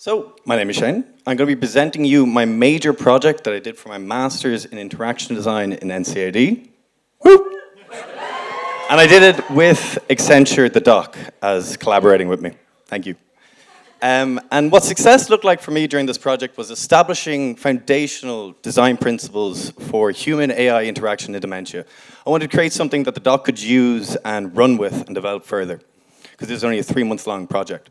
So, my name is Shane. I'm going to be presenting you my major project that I did for my master's in interaction design in NCAD. Woo! And I did it with Accenture, the doc, as collaborating with me. Thank you. And what success looked like for me during this project was establishing foundational design principles for human-AI interaction in dementia. I wanted to create something that the doc could use and run with and develop further, because this is only a 3-month-long project.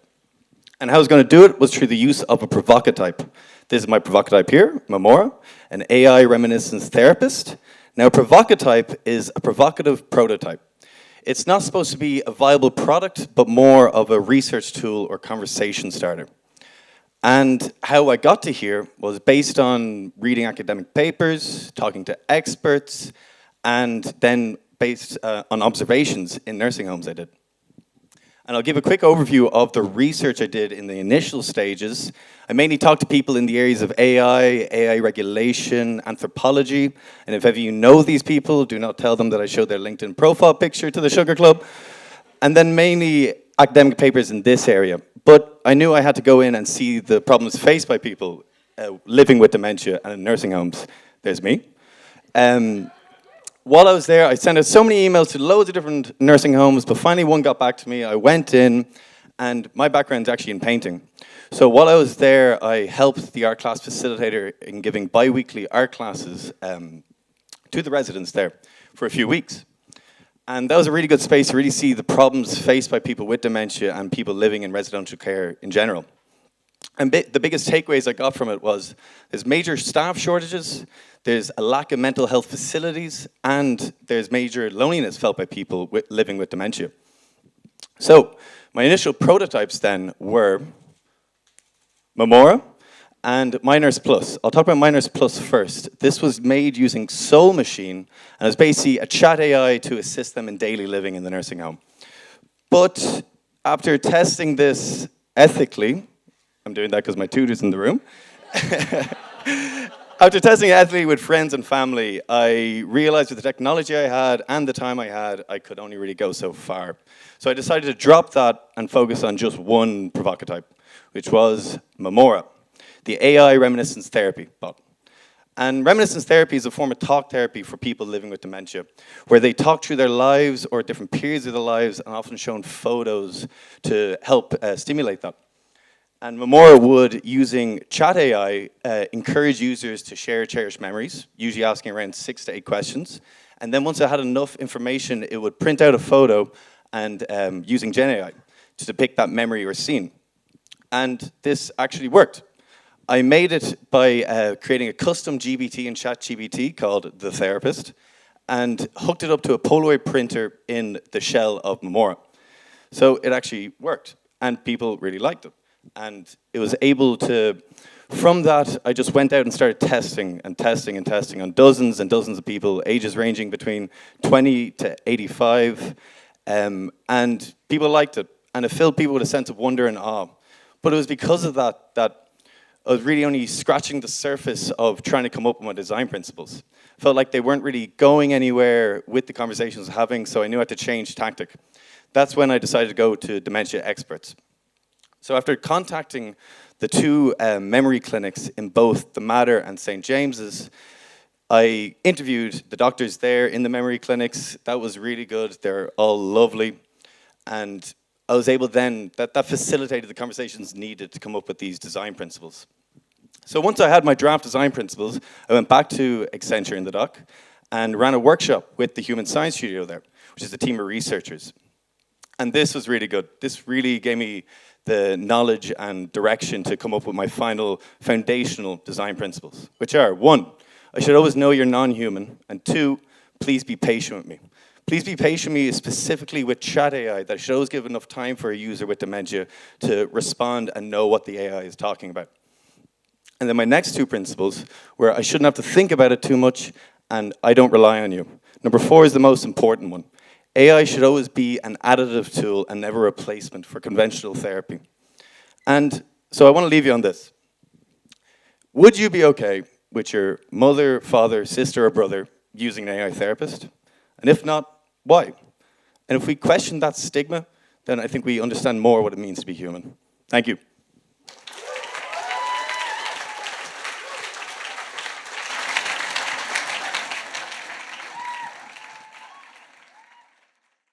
And how I was going to do it was through the use of a provocatype. This is my provocatype here, Memora, an AI reminiscence therapist. Now, a provocatype is a provocative prototype. It's not supposed to be a viable product, but more of a research tool or conversation starter. And how I got to here was based on reading academic papers, talking to experts, and then based on observations in nursing homes I did. And I'll give a quick overview of the research I did in the initial stages. I mainly talked to people in the areas of AI regulation, anthropology, and if ever you know these people, do not tell them that I showed their LinkedIn profile picture to the Sugar Club. And then mainly academic papers in this area. But I knew I had to go in and see the problems faced by people living with dementia and in nursing homes. There's me. While I was there, I sent out so many emails to loads of different nursing homes, but finally one got back to me. I went in, and my background's actually in painting. So while I was there, I helped the art class facilitator in giving bi-weekly art classes to the residents there for a few weeks. And that was a really good space to really see the problems faced by people with dementia and people living in residential care in general. And the biggest takeaways I got from it was there's major staff shortages, there's a lack of mental health facilities, and there's major loneliness felt by people living with dementia. So my initial prototypes then were Memora and MyNurse Plus. I'll talk about MyNurse Plus first. This was made using Soul Machine, and it's basically a chat AI to assist them in daily living in the nursing home. But after testing this ethically, I'm doing that because my tutor's in the room. After testing it ethically with friends and family, I realized with the technology I had and the time I had, I could only really go so far. So I decided to drop that and focus on just one provocatype, which was Memora, the AI reminiscence therapy bot. And reminiscence therapy is a form of talk therapy for people living with dementia, where they talk through their lives or different periods of their lives and often shown photos to help stimulate that. And Memora would, using chat AI, encourage users to share cherished memories, usually asking around 6 to 8 questions. And then once it had enough information, it would print out a photo and using Gen AI to depict that memory or scene. And this actually worked. I made it by creating a custom GBT in ChatGPT called The Therapist and hooked it up to a Polaroid printer in the shell of Memora. So it actually worked, and people really liked it. And it was able to, from that, I just went out and started testing and testing and testing on dozens and dozens of people, ages ranging between 20 to 85, and people liked it. And it filled people with a sense of wonder and awe. But it was because of that that I was really only scratching the surface of trying to come up with my design principles. Felt like they weren't really going anywhere with the conversations I was having, so I knew I had to change tactic. That's when I decided to go to dementia experts. So after contacting the 2 memory clinics in both the Mater and St. James's, I interviewed the doctors there in the memory clinics. That was really good. They're all lovely. And I was able then, that facilitated the conversations needed to come up with these design principles. So once I had my draft design principles, I went back to Accenture in the doc and ran a workshop with the Human Science Studio there, which is a team of researchers. And this was really good. This really gave me the knowledge and direction to come up with my final foundational design principles, which are 1, I should always know you're non-human, and 2, please be patient with me. Please be patient with me specifically with chat AI, that I should always give enough time for a user with dementia to respond and know what the AI is talking about. And then my next 2 principles were I shouldn't have to think about it too much, and I don't rely on you. Number 4 is the most important one. AI should always be an additive tool and never a replacement for conventional therapy. And so I want to leave you on this. Would you be okay with your mother, father, sister, or brother using an AI therapist? And if not, why? And if we question that stigma, then I think we understand more what it means to be human. Thank you.